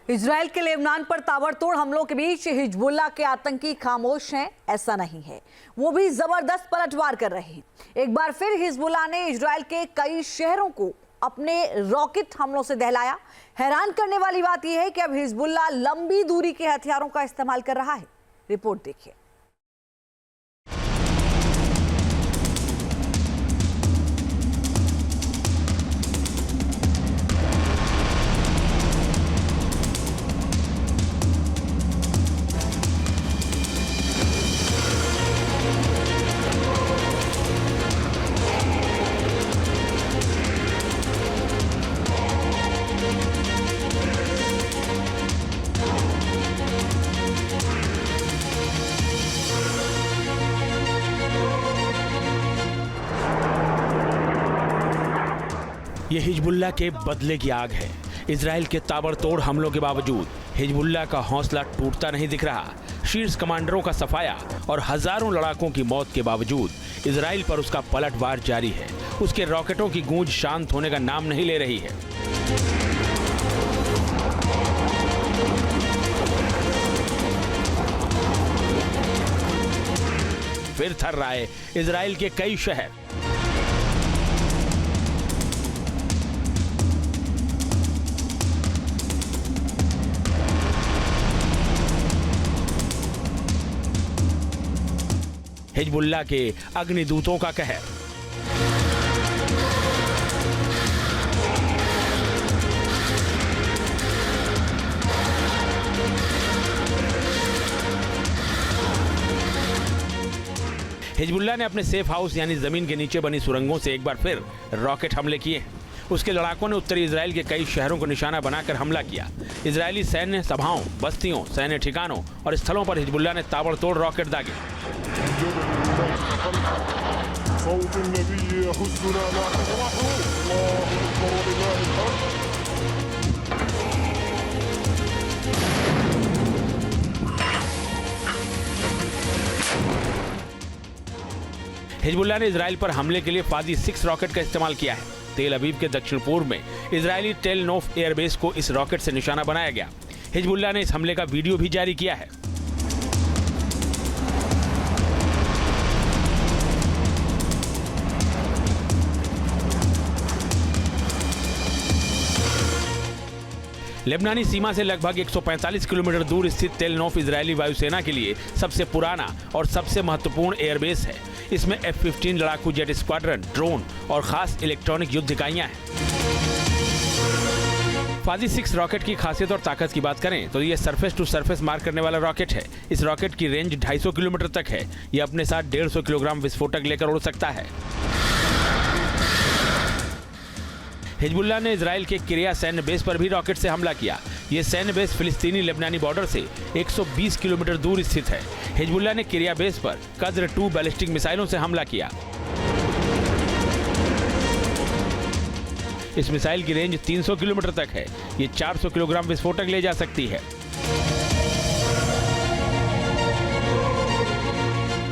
Israel के Lebanon पर ताबड़तोड़ हमलों के बीच हिजबुल्लाह के आतंकी खामोश हैं, ऐसा नहीं है, वो भी जबरदस्त पलटवार कर रहे हैं। एक बार फिर हिजबुल्लाह ने इजराइल के कई शहरों को अपने रॉकेट हमलों से दहलाया। हैरान करने वाली बात यह है कि अब हिजबुल्लाह लंबी दूरी के हथियारों का इस्तेमाल कर रहा है। रिपोर्ट देखिए। ये हिजबुल्लाह के बदले की आग है। इजराइल के ताबड़तोड़ हमलों के बावजूद हिजबुल्लाह का हौसला टूटता नहीं दिख रहा। शीर्ष कमांडरों का सफाया और हजारों लड़ाकों की मौत के बावजूद इजराइल पर उसका पलटवार जारी है। उसके रॉकेटों की गूंज शांत होने का नाम नहीं ले रही है। फिर थर रहा है इजराइल के कई शहर। हिजबुल्लाह के अग्निदूतों का कहर। हिजबुल्लाह ने अपने सेफ हाउस यानी जमीन के नीचे बनी सुरंगों से एक बार फिर रॉकेट हमले किए हैं। उसके लड़ाकों ने उत्तरी इजराइल के कई शहरों को निशाना बनाकर हमला किया। इजरायली सैन्य सभाओं, बस्तियों, सैन्य ठिकानों और स्थलों पर हिजबुल्लाह ने ताबड़तोड़ रॉकेट दागे। हिजबुल्लाह ने इजराइल पर हमले के लिए फादी 6 रॉकेट का इस्तेमाल किया है। तेल अवीव के दक्षिण पूर्व में इजरायली टेल नोफ एयरबेस को इस रॉकेट से निशाना बनाया गया। हिजबुल्लाह ने इस हमले का वीडियो भी जारी किया है। लेबनानी सीमा से लगभग 145 किलोमीटर दूर स्थित तेल नोफ इजरायली वायुसेना के लिए सबसे पुराना और सबसे महत्वपूर्ण एयरबेस है। इसमें F-15 लड़ाकू जेट स्क्वाड्रन, ड्रोन और खास इलेक्ट्रॉनिक युद्ध इकाइयां हैं। फादी 6 रॉकेट की खासियत और ताकत की बात करें तो ये सरफेस टू सरफेस मार करने वाला रॉकेट है। इस रॉकेट की रेंज 250 किलोमीटर तक है। ये अपने साथ 150 किलोग्राम विस्फोटक लेकर उड़ सकता है। हिजबुल्लाह ने इजराइल के किरिया सैन्य बेस पर भी रॉकेट से हमला किया। ये सैन्य बेस फिलिस्तीनी लेबनानी बॉर्डर से 120 किलोमीटर दूर स्थित है। हिजबुल्लाह ने किरिया बेस पर कद्र 2 बैलिस्टिक मिसाइलों से हमला किया। इस मिसाइल की रेंज 300 किलोमीटर तक है। ये 400 किलोग्राम विस्फोटक ले जा सकती है।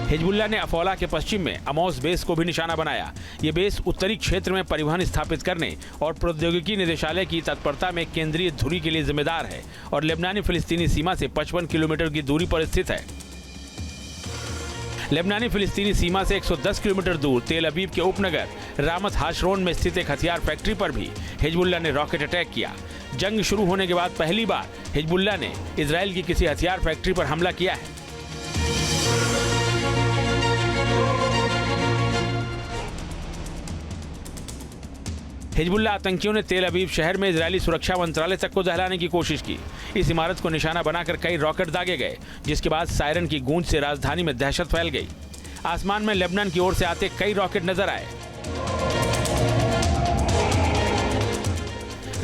हिजबुल्लाह ने अफौला के पश्चिम में अमोस बेस को भी निशाना बनाया। ये बेस उत्तरी क्षेत्र में परिवहन स्थापित करने और प्रौद्योगिकी निदेशालय की तत्परता में केंद्रीय धुरी के लिए जिम्मेदार है और लेबनानी फिलिस्तीनी सीमा से 55 किलोमीटर की दूरी पर स्थित है। लेबनानी फिलिस्तीनी सीमा से 110 किलोमीटर दूर तेल अवीव के उपनगर रामत हाशरोन में स्थित एक हथियार फैक्ट्री पर भी हिजबुल्लाह ने रॉकेट अटैक किया। जंग शुरू होने के बाद पहली बार हिजबुल्लाह ने इजराइल की किसी हथियार फैक्ट्री पर हमला किया है। हिजबुल्लाह आतंकियों ने तेल अवीव शहर में इजरायली सुरक्षा मंत्रालय तक को दहलाने की कोशिश की। इस इमारत को निशाना बनाकर कई रॉकेट दागे गए, जिसके बाद सायरन की गूंज से राजधानी में दहशत फैल गई। आसमान में लेबनान की ओर से आते कई रॉकेट नजर आए।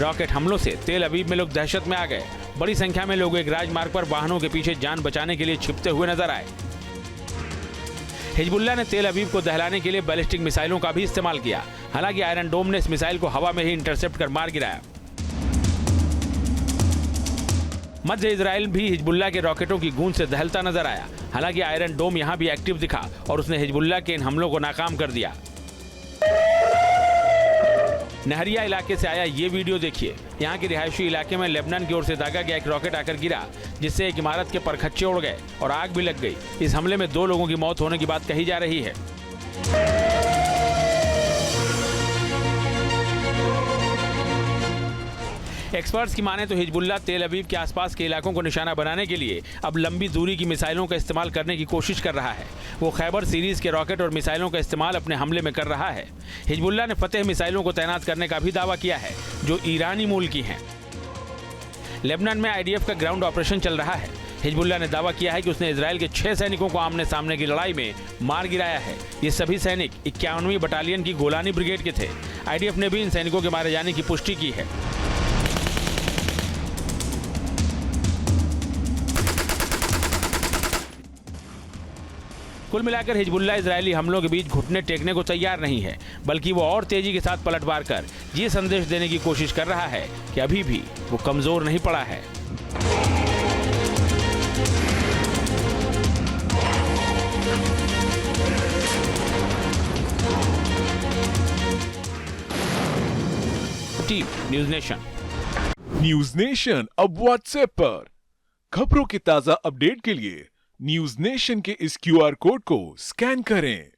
रॉकेट हमलों से तेल अवीव में लोग दहशत में आ गए। बड़ी संख्या में लोग एक राजमार्ग पर वाहनों के पीछे जान बचाने के लिए छिपते हुए नजर आए। हिजबुल्लाह ने तेल अवीव को दहलाने के लिए बैलिस्टिक मिसाइलों का भी इस्तेमाल किया। हालांकि आयरन डोम ने इस मिसाइल को हवा में ही इंटरसेप्ट कर मार गिराया। मध्य इजराइल भी हिजबुल्लाह के रॉकेटों की गूंज से दहलता नजर आया। हालांकि आयरन डोम यहां भी एक्टिव दिखा और उसने हिजबुल्लाह के इन हमलों को नाकाम कर दिया। नहरिया इलाके से आया ये वीडियो देखिए। यहाँ के रिहायशी इलाके में लेबनान की ओर से दागा गया एक रॉकेट आकर गिरा, जिससे एक इमारत के परखच्चे उड़ गए और आग भी लग गई। इस हमले में 2 लोगों की मौत होने की बात कही जा रही है। एक्सपर्ट्स की माने तो हिजबुल्लाह तेल अवीव के आसपास के इलाकों को निशाना बनाने के लिए अब लंबी दूरी की मिसाइलों का इस्तेमाल करने की कोशिश कर रहा है। वो खैबर सीरीज के रॉकेट और मिसाइलों का इस्तेमाल अपने हमले में कर रहा है। हिजबुल्लाह ने फतेह मिसाइलों को तैनात करने का भी दावा किया है, जो ईरानी मूल की हैं। लेबनान में आईडीएफ का ग्राउंड ऑपरेशन चल रहा है। हिजबुल्लाह ने दावा किया है कि उसने इजराइल के 6 सैनिकों को आमने सामने की लड़ाई में मार गिराया है। ये सभी सैनिक 51वीं बटालियन की गोलानी ब्रिगेड के थे। आईडीएफ ने भी इन सैनिकों के मारे जाने की पुष्टि की है। कुल मिलाकर हिजबुल्लाह इजरायली हमलों के बीच घुटने टेकने को तैयार नहीं है, बल्कि वो और तेजी के साथ पलटवार कर ये संदेश देने की कोशिश कर रहा है कि अभी भी वो कमजोर नहीं पड़ा है। News nation. न्यूज़ नेशन अब व्हाट्सएप पर खबरों के ताजा अपडेट के लिए न्यूज़ नेशन के इस QR कोड को स्कैन करें।